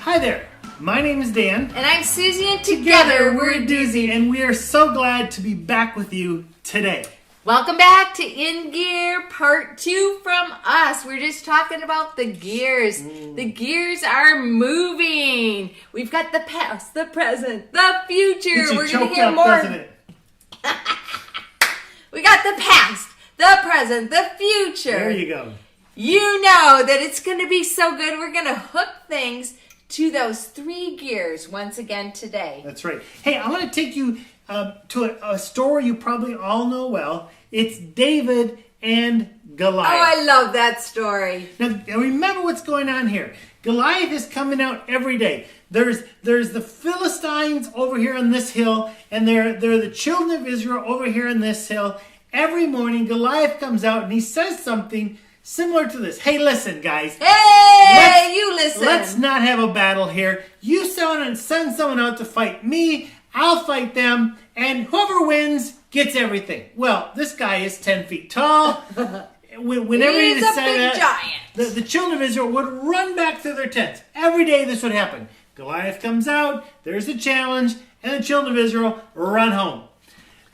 Hi there, my name is Dan. And I'm Susie, and together we're a DUZIE. And we are so glad to be back with you today. Welcome back to In Gear Part 2 from us. We're just talking about the gears. The gears are moving. We've got the past, the present, the future. We're going to hear more. Doesn't it? We got the past, the present, the future. There you go. You know that it's going to be so good. We're going to hook things to those 3 gears once again today. That's right. Hey, I want to take you to a story you probably all know well. It's David and Goliath. Oh, I love that story. Now, remember what's going on here. Goliath is coming out every day. There's the Philistines over here on this hill, and they're the children of Israel over here on this hill. Every morning, Goliath comes out, and he says something similar to this. Hey, listen, guys. Hey, you listen. Let's not have a battle here. You send someone out to fight me. I'll fight them. And whoever wins gets everything. Well, this guy is 10 feet tall. Whenever He's he a big giant. The children of Israel would run back to their tents. Every day this would happen. Goliath comes out. There's a challenge. And the children of Israel run home.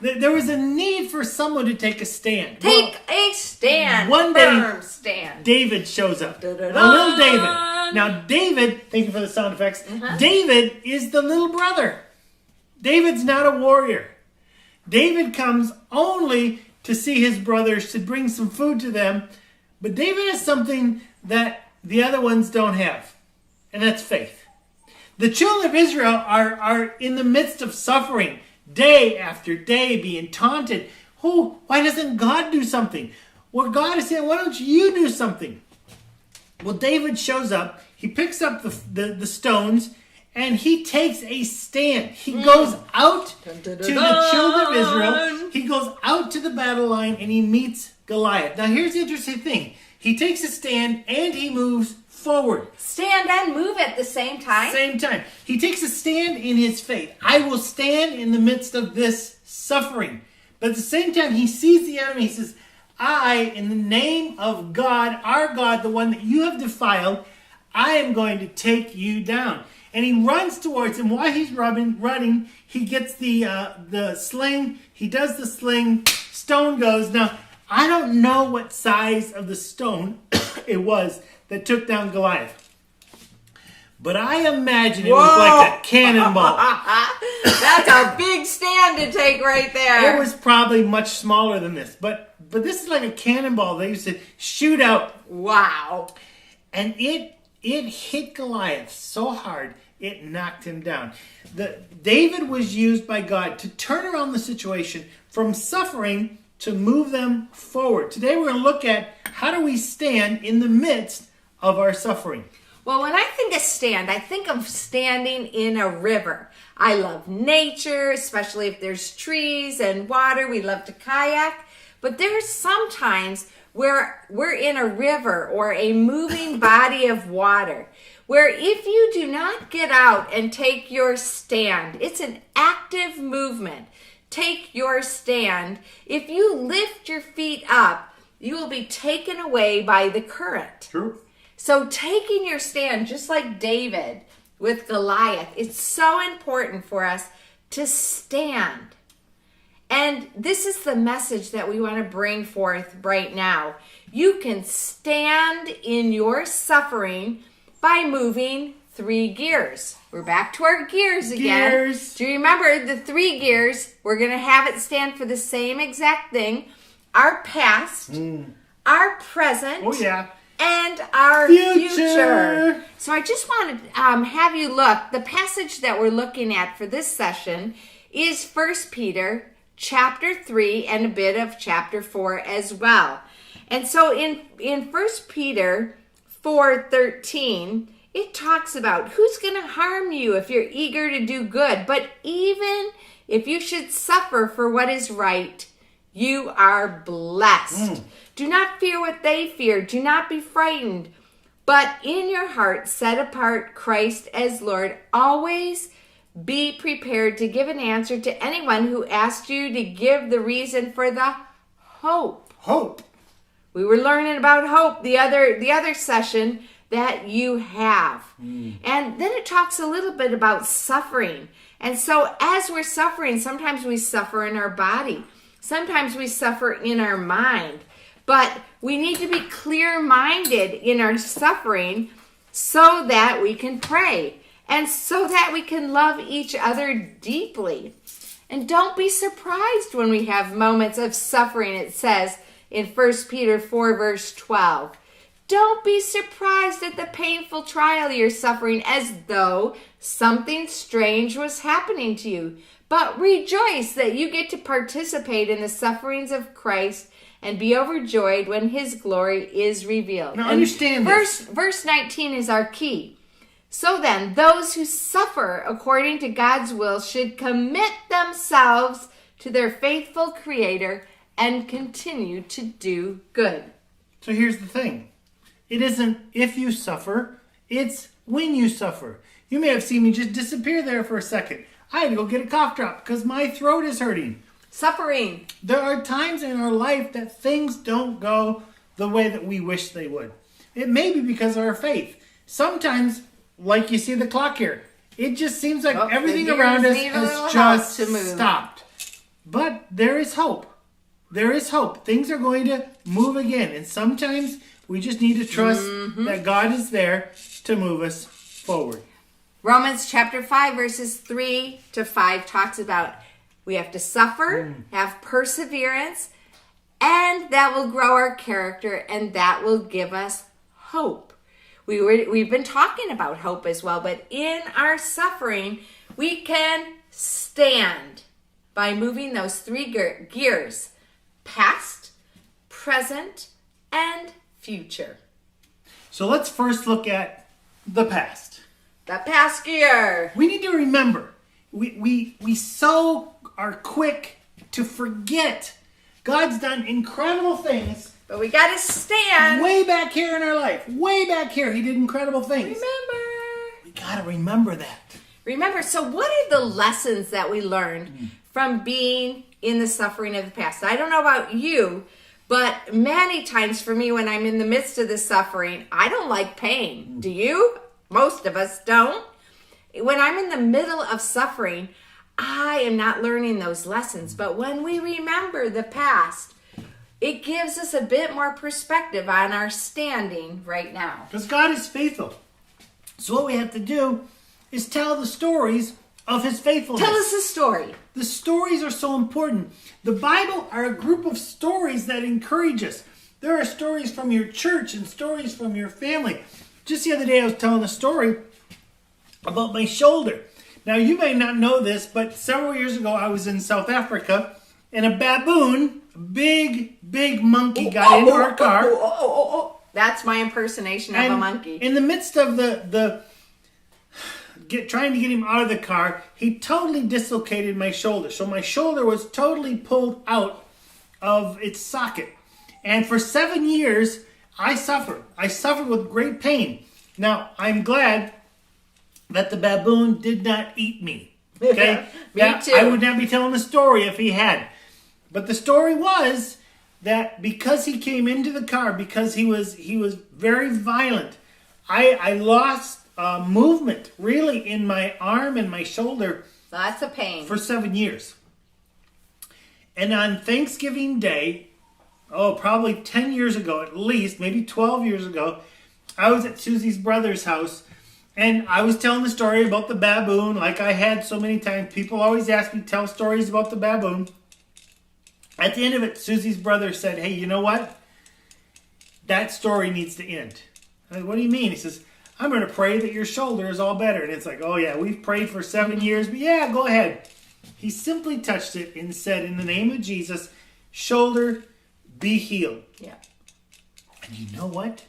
There was a need for someone to take a stand. Take a stand. One day, Firm stand. David shows up. Da-da-da. A little David. Now, David, thank you for the sound effects. David is the little brother. David's not a warrior. David comes only to see his brothers, to bring some food to them. But David has something that the other ones don't have, and that's faith. The children of Israel are in the midst of suffering, day after day, being taunted. Oh, why doesn't God do something? Well, God is saying, why don't you do something? Well, David shows up. He picks up the stones, and he takes a stand. He goes out to the children of Israel. He goes out to the battle line, and he meets Goliath. Now, here's the interesting thing. He takes a stand, and he moves forward. Stand and move at the same time? Same time. He takes a stand in his faith. I will stand in the midst of this suffering. But at the same time, he sees the enemy. He says, I, in the name of God, our God, the one that you have defiled, I am going to take you down. And he runs towards him. While he's running, he gets the sling. He does the sling. Stone goes. Now, I don't know what size of the stone it was that took down Goliath. But I imagine it was like a cannonball. That's a big stand to take right there. It was probably much smaller than this. But this is like a cannonball they used to shoot out. Wow. And it hit Goliath so hard, it knocked him down. David was used by God to turn around the situation from suffering to move them forward. Today we're going to look at how do we stand in the midst of our suffering. Well, when I think of stand, I think of standing in a river. I love nature, especially if there's trees and water. We love to kayak. But there's sometimes where we're in a river or a moving body of water where if you do not get out and take your stand, it's an active movement. Take your stand. If you lift your feet up, you will be taken away by the current. True. So taking your stand, just like David with Goliath, it's so important for us to stand. And this is the message that we want to bring forth right now. You can stand in your suffering by moving 3 gears. We're back to our gears again. Gears. Do you remember the 3 gears? We're going to have it stand for the same exact thing. Our past, our present, Oh, yeah. and our future. So I just want to have you look. The passage that we're looking at for this session is 1 Peter chapter 3 and a bit of chapter 4 as well. And so in 1 Peter 4:13, it talks about who's going to harm you if you're eager to do good. But even if you should suffer for what is right, you are blessed. Do not fear what they fear. Do not be frightened. But in your heart, set apart Christ as Lord. Always be prepared to give an answer to anyone who asks you to give the reason for the hope. Hope. We were learning about hope the other session, that you have. And then it talks a little bit about suffering. And so as we're suffering, sometimes we suffer in our body. Sometimes we suffer in our mind. But we need to be clear-minded in our suffering so that we can pray and so that we can love each other deeply. And don't be surprised when we have moments of suffering. It says in 1 Peter 4, verse 12, don't be surprised at the painful trial you're suffering as though something strange was happening to you. But rejoice that you get to participate in the sufferings of Christ and be overjoyed when his glory is revealed. Now understand this. Verse 19 is our key. So then, those who suffer according to God's will should commit themselves to their faithful Creator and continue to do good. So here's the thing. It isn't if you suffer, it's when you suffer. You may have seen me just disappear there for a second. I had to go get a cough drop because my throat is hurting. Suffering. There are times in our life that things don't go the way that we wish they would. It may be because of our faith. Sometimes, like you see the clock here, it just seems like everything around us has just stopped. But there is hope. There is hope. Things are going to move again. And sometimes we just need to trust that God is there to move us forward. Romans chapter 5, verses 3 to 5 talks about we have to suffer, have perseverance, and that will grow our character, and that will give us hope. We've been talking about hope as well, but in our suffering, we can stand by moving those three gears: past, present, and future. So let's first look at the past. The past gear. We need to remember, we so are quick to forget God's done incredible things. But we got to stand. Way back here in our life. Way back here, he did incredible things. Remember. We got to remember that. Remember, so what are the lessons that we learned from being in the suffering of the past? I don't know about you, but many times for me when I'm in the midst of the suffering, I don't like pain. Do you? Most of us don't. When I'm in the middle of suffering, I am not learning those lessons. But when we remember the past, it gives us a bit more perspective on our standing right now. Because God is faithful. So what we have to do is tell the stories of his faithfulness. Tell us a story. The stories are so important. The Bible are a group of stories that encourage us. There are stories from your church and stories from your family. Just the other day I was telling a story about my shoulder. Now you may not know this, but several years ago I was in South Africa and a baboon, a big monkey got into our car. That's my impersonation of a monkey. In the midst of trying to get him out of the car, he totally dislocated my shoulder. So my shoulder was totally pulled out of its socket. And for 7 years, I suffered. I suffered with great pain. Now, I'm glad that the baboon did not eat me. Okay? Me too. I would not be telling the story if he had. But the story was that because he came into the car, because he was very violent, I lost movement really in my arm and my shoulder. Lots of pain. For 7 years. And on Thanksgiving Day, probably 10 years ago at least, maybe 12 years ago, I was at Susie's brother's house and I was telling the story about the baboon like I had so many times. People always ask me to tell stories about the baboon. At the end of it, Susie's brother said, "Hey, you know what? That story needs to end." I said, "What do you mean?" He says, "I'm going to pray that your shoulder is all better." And it's like, oh yeah, we've prayed for 7 years, but yeah, go ahead. He simply touched it and said, "In the name of Jesus, shoulder, be healed." Yeah. And you know what?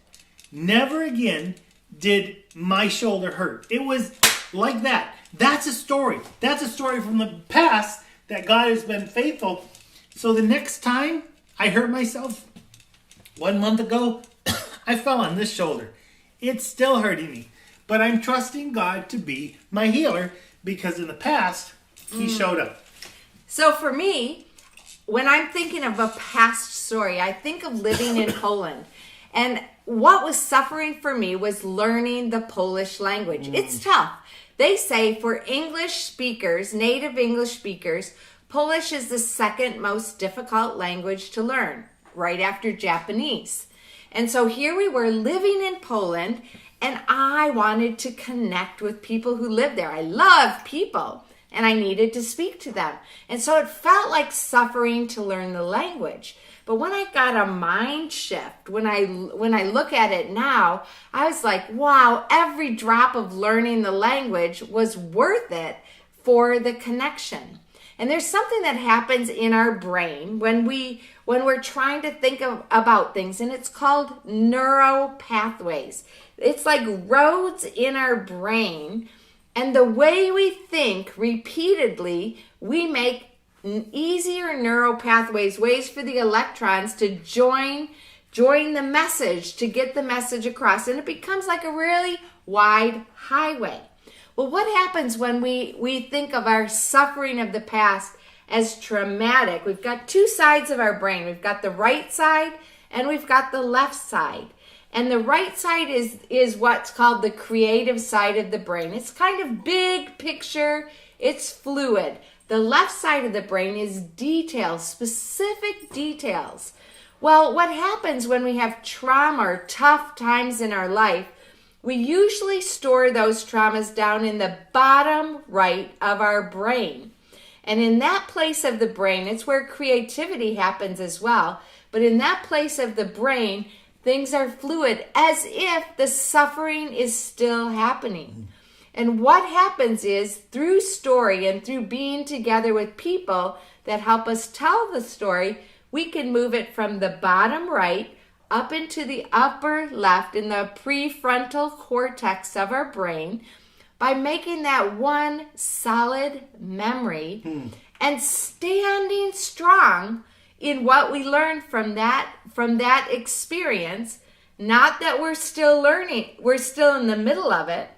Never again did my shoulder hurt. It was like that. That's a story. That's a story from the past that God has been faithful. So the next time I hurt myself, 1 month ago, I fell on this shoulder. It's still hurting me. But I'm trusting God to be my healer because in the past, he showed up. So for me, when I'm thinking of a past story, I think of living in Poland. And what was suffering for me was learning the Polish language. It's tough. They say for English speakers, native English speakers, Polish is the second most difficult language to learn, right after Japanese. And so here we were living in Poland, and I wanted to connect with people who live there. I love people, and I needed to speak to them. And so it felt like suffering to learn the language. But when I got a mind shift, when I look at it now, I was like, wow, every drop of learning the language was worth it for the connection. And there's something that happens in our brain when we're trying to think about things, and it's called neural pathways. It's like roads in our brain, and the way we think repeatedly, we make easier neural pathways, ways for the electrons to join the message, to get the message across, and it becomes like a really wide highway. Well, what happens when we think of our suffering of the past as traumatic? We've got two sides of our brain. We've got the right side and we've got the left side. And the right side is what's called the creative side of the brain. It's kind of big picture. It's fluid. The left side of the brain is details, specific details. Well, what happens when we have trauma or tough times in our life? We usually store those traumas down in the bottom right of our brain. And in that place of the brain, it's where creativity happens as well. But in that place of the brain, things are fluid, as if the suffering is still happening. And what happens is, through story and through being together with people that help us tell the story, we can move it from the bottom right up into the upper left in the prefrontal cortex of our brain by making that one solid memory and standing strong in what we learned from that experience. Not that we're still learning, we're still in the middle of it,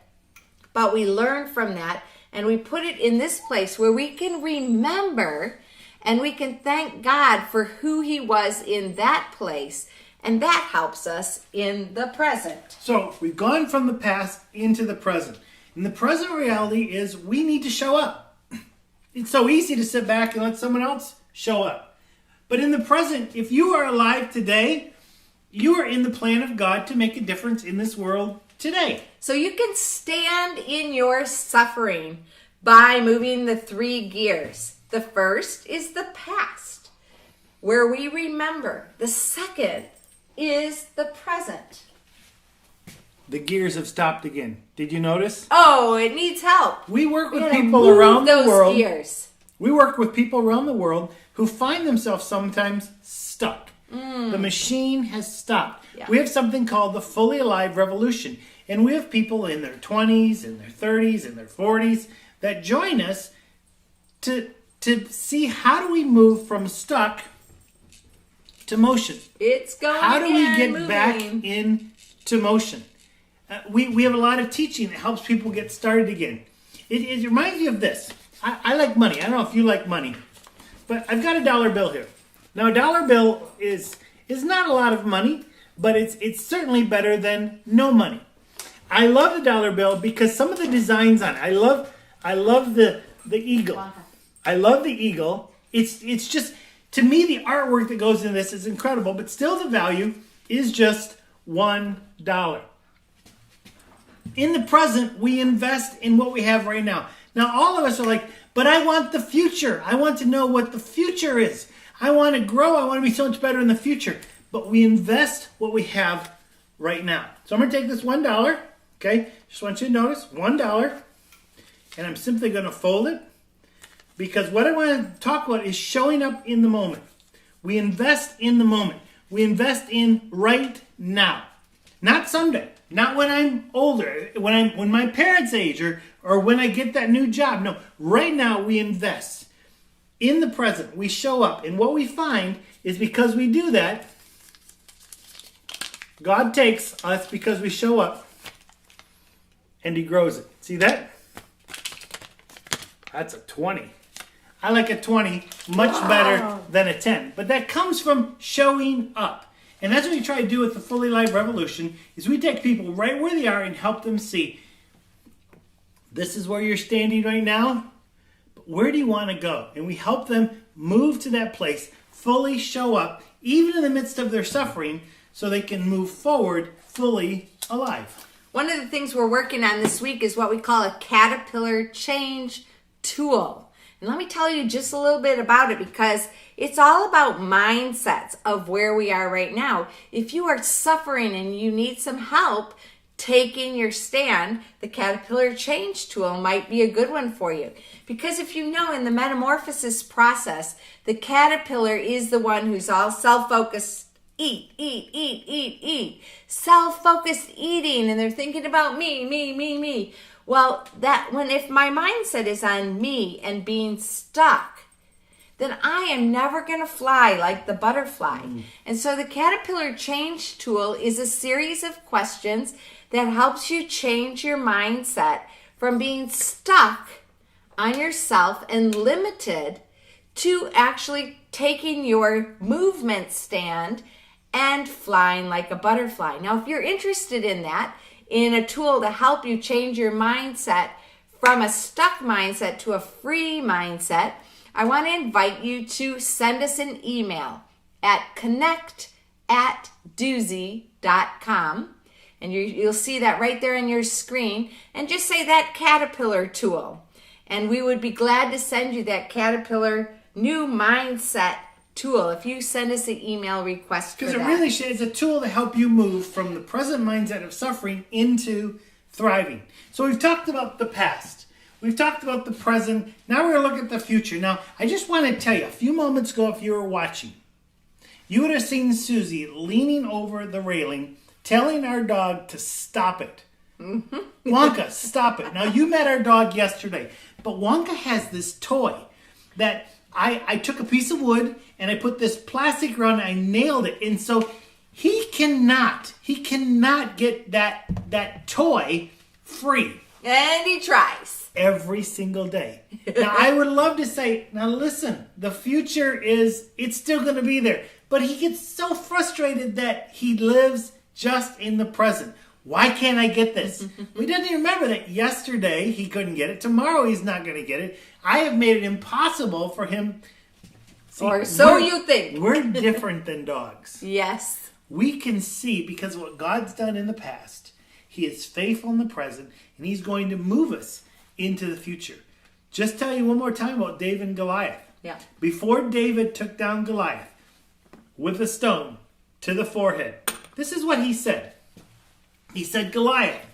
but we learn from that and we put it in this place where we can remember and we can thank God for who He was in that place. And that helps us in the present. So we've gone from the past into the present. And the present reality is we need to show up. It's so easy to sit back and let someone else show up. But in the present, if you are alive today, you are in the plan of God to make a difference in this world today. So you can stand in your suffering by moving the 3 gears. The first is the past, where we remember. The second is the present. The gears have stopped again. Did you notice? Oh, it needs help. We work with people around the world. Gears. We work with people around the world who find themselves sometimes stuck. The machine has stopped. Yeah. We have something called the fully alive revolution. And we have people in their 20s, in their 30s, in their 40s that join us to see how do we move from stuck to motion. It's going. How do we get back into motion? We have a lot of teaching that helps people get started again. It reminds me of this. I like money. I don't know if you like money, but I've got a dollar bill here. Now, a dollar bill is not a lot of money, but it's certainly better than no money. I love the dollar bill because some of the designs on it. I love the eagle. I love the eagle. It's just, to me, the artwork that goes into this is incredible, but still the value is just $1. In the present, we invest in what we have right now. Now, all of us are like, but I want the future. I want to know what the future is. I want to grow. I want to be so much better in the future. But we invest what we have right now. So I'm going to take this $1, okay? Just want you to notice, $1. And I'm simply going to fold it. Because what I want to talk about is showing up in the moment. We invest in the moment. We invest in right now. Not someday. Not when I'm older. When my parents' age or when I get that new job. No, right now we invest. In the present, we show up. And what we find is because we do that, God takes us because we show up and He grows it. See that? That's a 20. I like a 20 much better than a 10. But that comes from showing up. And that's what we try to do with the Fully Live Revolution, is we take people right where they are and help them see, this is where you're standing right now, but where do you want to go? And we help them move to that place, fully show up, even in the midst of their suffering, so they can move forward fully alive. One of the things we're working on this week is what we call a caterpillar change tool. And let me tell you just a little bit about it, because it's all about mindsets of where we are right now. If you are suffering and you need some help taking your stand, the caterpillar change tool might be a good one for you. Because if you know, in the metamorphosis process, the caterpillar is the one who's all self-focused. Eat. Self-focused eating, and they're thinking about me. Well, if my mindset is on me and being stuck, then I am never going to fly like the butterfly. And so the caterpillar change tool is a series of questions that helps you change your mindset from being stuck on yourself and limited to actually taking your movement stand and flying like a butterfly. Now, if you're interested in that, in a tool to help you change your mindset from a stuck mindset to a free mindset, I want to invite you to send us an email at connect@DUZIE.com. And you'll see that right there on your screen. And just say that caterpillar tool. And we would be glad to send you that caterpillar new mindset tool if you send us an email request for that. Because it really is a tool to help you move from the present mindset of suffering into thriving. So we've talked about the past. We've talked about the present. Now we're going to look at the future. Now, I just want to tell you, a few moments ago, if you were watching, you would have seen Susie leaning over the railing, telling our dog to stop it. Wonka, stop it. Now, you met our dog yesterday, but Wonka has this toy that I took a piece of wood and I put this plastic around and I nailed it. And so he cannot get that toy free. And he tries. Every single day. Now, I would love to say, now listen, the future it's still going to be there. But he gets so frustrated that he lives just in the present. Why can't I get this? We didn't even remember that yesterday he couldn't get it. Tomorrow he's not going to get it. I have made it impossible for him. See, or so you think. We're different than dogs. Yes. We can see, because of what God's done in the past, he is faithful in the present, and he's going to move us into the future. Just tell you one more time about David and Goliath. Yeah. Before David took down Goliath with a stone to the forehead, this is what he said. He said, Goliath,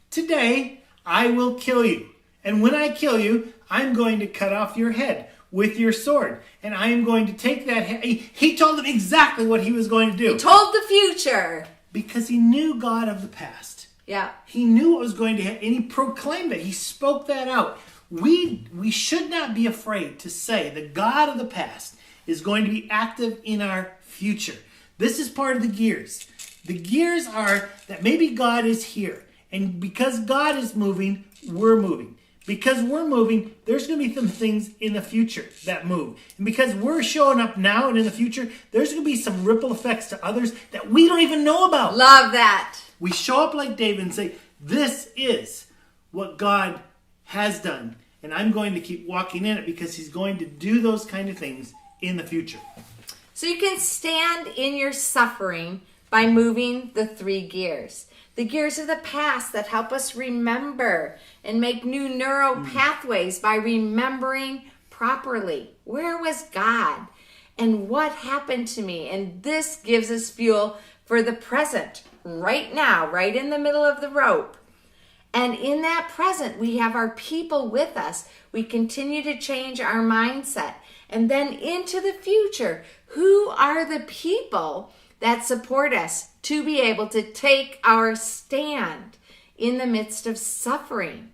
today I will kill you. And when I kill you, I'm going to cut off your head with your sword. And I am going to take that head. He told him exactly what he was going to do. He told the future. Because he knew God of the past. Yeah. He knew what was going to happen. And he proclaimed it. He spoke that out. We should not be afraid to say the God of the past is going to be active in our future. This is part of the gears. The gears are that maybe God is here. And because God is moving, we're moving. Because we're moving, there's going to be some things in the future that move. And because we're showing up now and in the future, there's going to be some ripple effects to others that we don't even know about. Love that. We show up like David and say, this is what God has done. And I'm going to keep walking in it because he's going to do those kind of things in the future. So you can stand in your suffering by moving the 3 gears. The gears of the past that help us remember and make new neural pathways by remembering properly. Where was God? And what happened to me? And this gives us fuel for the present, right now, right in the middle of the rope. And in that present, we have our people with us. We continue to change our mindset. And then into the future, who are the people that support us to be able to take our stand in the midst of suffering?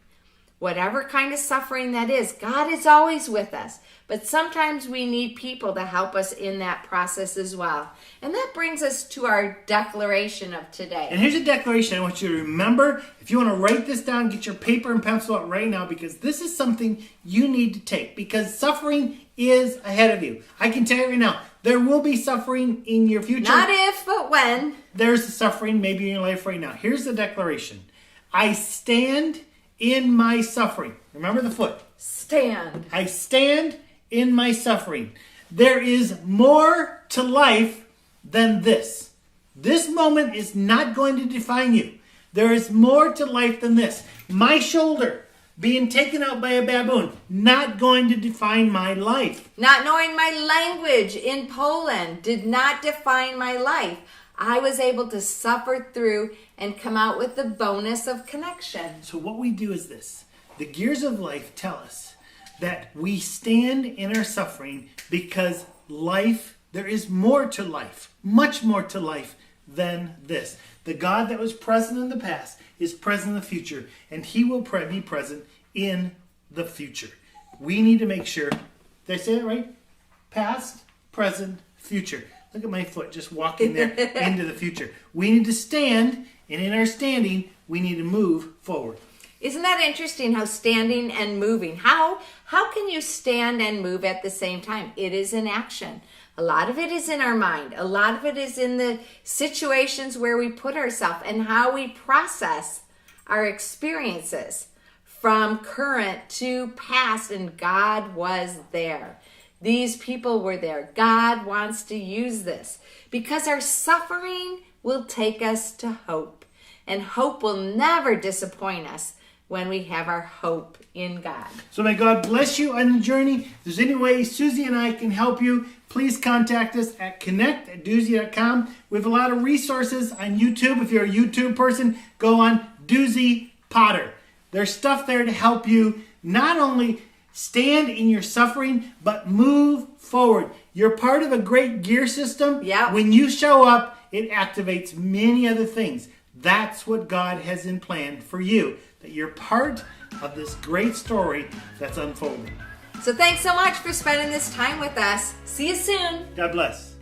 Whatever kind of suffering that is, God is always with us. But sometimes we need people to help us in that process as well. And that brings us to our declaration of today. And here's a declaration I want you to remember. If you want to write this down, get your paper and pencil out right now, because this is something you need to take. Because suffering is ahead of you. I can tell you right now, There will be suffering in your future. Not if, but when. There's suffering maybe in your life right now. Here's the declaration. I stand in my suffering. Remember the foot. Stand. I stand in my suffering. There is more to life than this. This moment is not going to define you. There is more to life than this. My shoulder being taken out by a baboon, not going to define my life. Not knowing my language in Poland did not define my life. I was able to suffer through and come out with the bonus of connection. So what we do is this. The gears of life tell us that we stand in our suffering because life, there is more to life, much more to life than this. The God that was present in the past is present in the future, and he will be present in the future. We need to make sure, did I say that right? Past, present, future. Look at my foot just walking there into the future. We need to stand, and in our standing, we need to move forward. Isn't that interesting how standing and moving, how can you stand and move at the same time? It is an action. A lot of it is in our mind. A lot of it is in the situations where we put ourselves and how we process our experiences from current to past, and God was there. These people were there. God wants to use this because our suffering will take us to hope, and hope will never disappoint us when we have our hope in God. So may God bless you on the journey. If there's any way Susie and I can help you, please contact us at connect@DUZIE.com. We have a lot of resources on YouTube. If you're a YouTube person, go on DUZIE Potter. There's stuff there to help you not only stand in your suffering, but move forward. You're part of a great gear system. Yeah. When you show up, it activates many other things. That's what God has in plan for you, that you're part of this great story that's unfolding. So thanks so much for spending this time with us. See you soon. God bless.